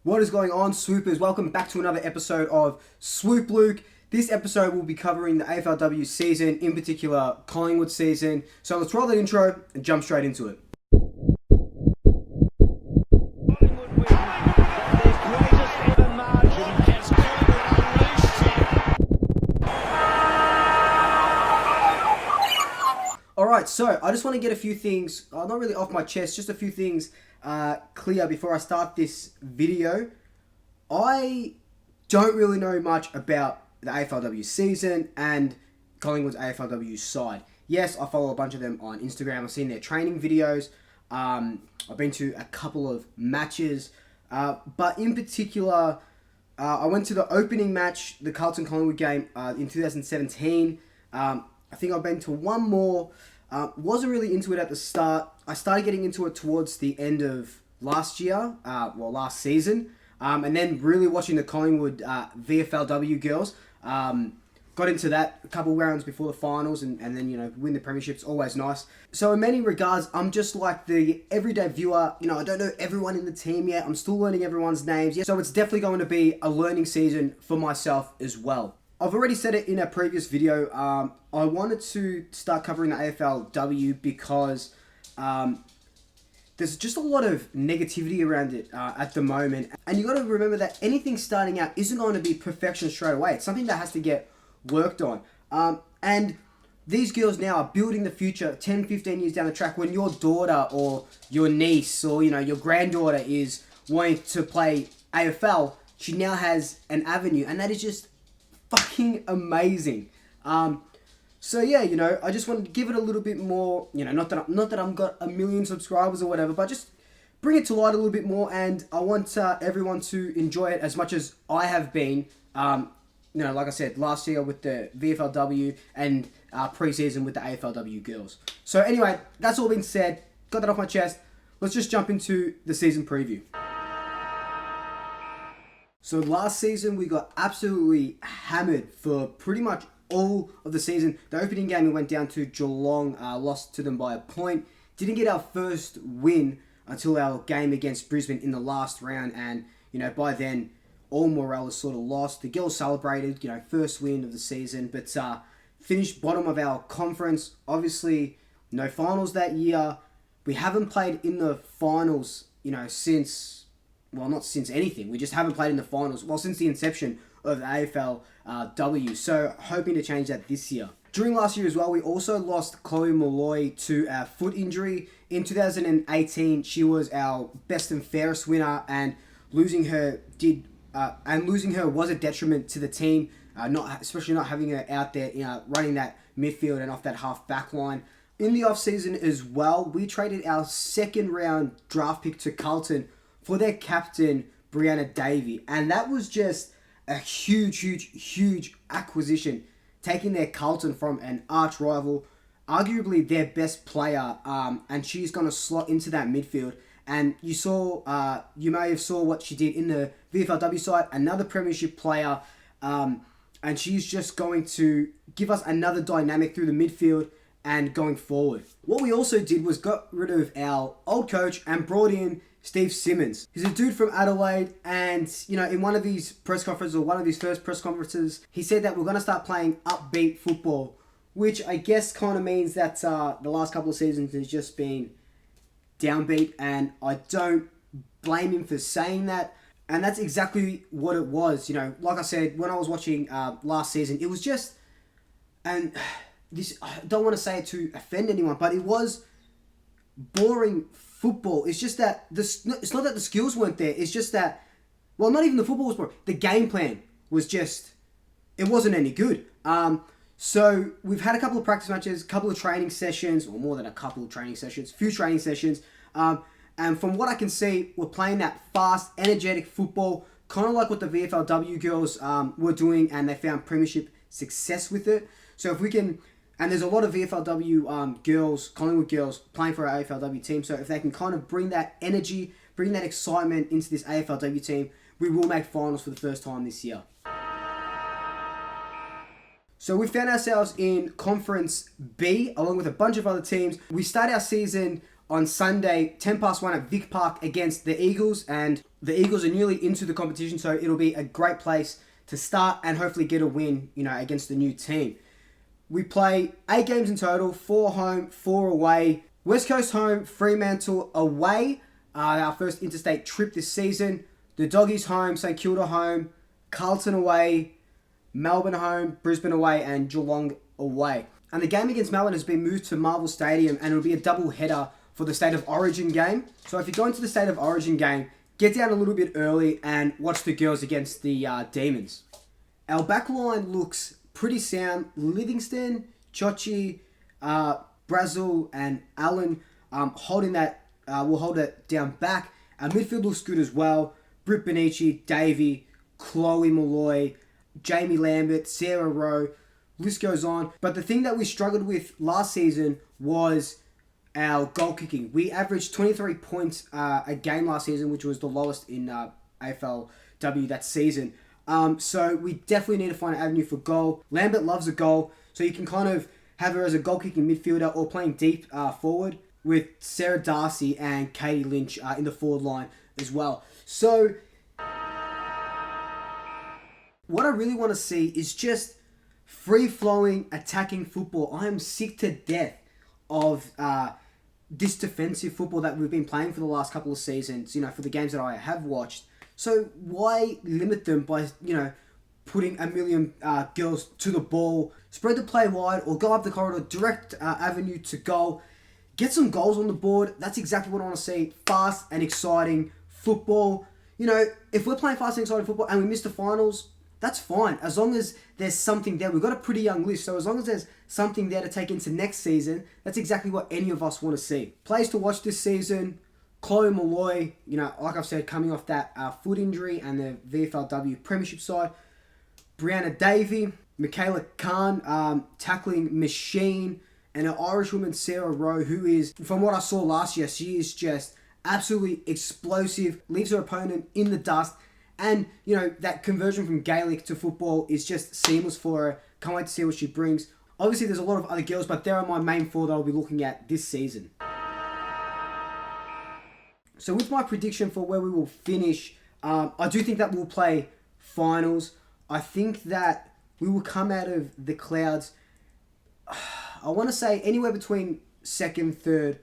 What is going on, swoopers? Welcome back to another episode of Swoop Luke. This episode will be covering the AFLW season, in particular Collingwood season. So let's roll that intro and jump straight into it. Alright, so I just want to get a few things, not really off my chest, just a few things clear before I start this video. I don't really know much about the AFLW season and Collingwood's AFLW side. Yes, I follow a bunch of them on Instagram. I've seen their training videos. I've been to a couple of matches. But in particular, I went to the opening match, the Carlton-Collingwood game in 2017. I think I've been to one more. Wasn't really into it at the start. I started getting into it towards the end of last year, last season. And then really watching the Collingwood VFLW girls. Got into that a couple rounds before the finals and then, win the premiership's always nice. So in many regards, I'm just like the everyday viewer. I don't know everyone in the team yet. I'm still learning everyone's names. So it's definitely going to be a learning season for myself as well. I've already said it in a previous video. I wanted to start covering the AFLW because there's just a lot of negativity around it at the moment. And you got to remember that anything starting out isn't going to be perfection straight away. It's something that has to get worked on. And these girls now are building the future 10, 15 years down the track when your daughter or your niece or, your granddaughter is wanting to play AFL. She now has an avenue, and that is just fucking amazing. So yeah, I just wanted to give it a little bit more, not that I'm got a million subscribers or whatever, but just bring it to light a little bit more, and I want everyone to enjoy it as much as I have been. Like I said, last year with the VFLW and pre-season with the AFLW girls. So anyway, that's all been said. Got that off my chest. Let's just jump into the season preview. So last season, we got absolutely hammered for pretty much all of the season. The opening game, we went down to Geelong, lost to them by a point. Didn't get our first win until our game against Brisbane in the last round. And, by then, all morale was sort of lost. The girls celebrated, first win of the season. But finished bottom of our conference. Obviously, no finals that year. We haven't played in the finals, since... Well, not since anything. We just haven't played in the finals. Well, since the inception of the AFLW. So, hoping to change that this year. During last year as well, we also lost Chloe Molloy to a foot injury. In 2018, she was our best and fairest winner, and losing her was a detriment to the team. Especially not having her out there, running that midfield and off that half back line. In the off season as well, we traded our second round draft pick to Carlton for their captain, Brianna Davey. And that was just a huge acquisition, taking their Carlton from an arch rival, arguably their best player, and she's going to slot into that midfield. And you may have saw what she did in the VFLW side, another premiership player, and she's just going to give us another dynamic through the midfield and going forward. What we also did was got rid of our old coach and brought in Steve Simmons. He's a dude from Adelaide, and in one of these press conferences, or one of his first press conferences, he said that we're going to start playing upbeat football, which I guess kind of means that the last couple of seasons has just been downbeat, and I don't blame him for saying that. And that's exactly what it was. Like I said, when I was watching last season, it was just, and this, I don't want to say it to offend anyone, but it was boring football. It's just that it's not that the skills weren't there. It's just that, well, not even the football was boring. The game plan was just, it wasn't any good. So we've had a couple of practice matches, a couple of training sessions, or more than a couple of training sessions, few training sessions. And from what I can see, we're playing that fast, energetic football, kind of like what the VFLW girls were doing, and they found premiership success with it. So if we can... And there's a lot of VFLW girls, Collingwood girls, playing for our AFLW team. So if they can kind of bring that energy, bring that excitement into this AFLW team, we will make finals for the first time this year. So we found ourselves in Conference B, along with a bunch of other teams. We start our season on Sunday, 10 past 1 at Vic Park against the Eagles. And the Eagles are newly into the competition, so it'll be a great place to start and hopefully get a win, against the new team. We play 8 games in total, 4 home, 4 away. West Coast home, Fremantle away, our first interstate trip this season. The Doggies home, St Kilda home, Carlton away, Melbourne home, Brisbane away, and Geelong away. And the game against Melbourne has been moved to Marvel Stadium, and it'll be a double header for the State of Origin game. So if you're going to the State of Origin game, get down a little bit early and watch the girls against the Demons. Our backline looks pretty sound. Livingston, Chochi, Brazil, and Allen holding that. Will hold it down back. Our midfield looks good as well. Britt Benici, Davey, Chloe Malloy, Jamie Lambert, Sarah Rowe. List goes on. But the thing that we struggled with last season was our goal kicking. We averaged 23 points a game last season, which was the lowest in AFLW that season. So we definitely need to find an avenue for goal. Lambert loves a goal, so you can kind of have her as a goal-kicking midfielder or playing deep forward with Sarah Darcy and Katie Lynch in the forward line as well. So what I really want to see is just free-flowing, attacking football. I am sick to death of this defensive football that we've been playing for the last couple of seasons, for the games that I have watched. So why limit them by, putting a million girls to the ball, spread the play wide, or go up the corridor, direct avenue to goal. Get some goals on the board. That's exactly what I want to see. Fast and exciting football. If we're playing fast and exciting football and we miss the finals, that's fine. As long as there's something there. We've got a pretty young list, so as long as there's something there to take into next season, that's exactly what any of us want to see. Players to watch this season: Chloe Malloy, like I've said, coming off that foot injury and the VFLW Premiership side. Brianna Davey, Michaela Khan, tackling machine, and an Irish woman, Sarah Rowe, who is, from what I saw last year, she is just absolutely explosive, leaves her opponent in the dust, and, that conversion from Gaelic to football is just seamless for her. Can't wait to see what she brings. Obviously, there's a lot of other girls, but there are my main 4 that I'll be looking at this season. So with my prediction for where we will finish, I do think that we'll play finals. I think that we will come out of the clouds, I want to say anywhere between 2nd, 3rd,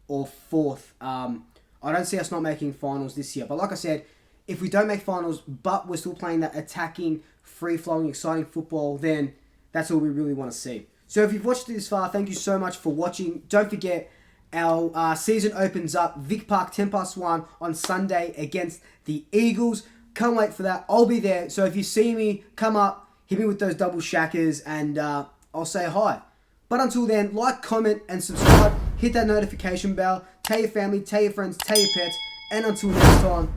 or 4th. I don't see us not making finals this year. But like I said, if we don't make finals, but we're still playing that attacking, free-flowing, exciting football, then that's all we really want to see. So if you've watched this far, thank you so much for watching. Don't forget, our season opens up Vic Park 10 past 1 on Sunday against the Eagles. Can't wait for that. I'll be there. So if you see me, come up, hit me with those double shackers, and I'll say hi. But until then, like, comment, and subscribe. Hit that notification bell. Tell your family, tell your friends, tell your pets. And until next time,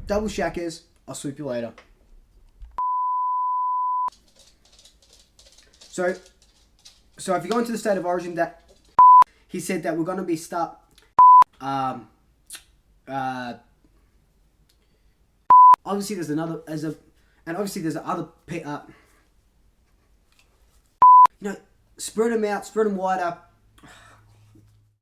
double shackers. I'll swoop you later. So if you go into the State of Origin, that he said that we're going to be obviously there's another spread them out, spread them wider.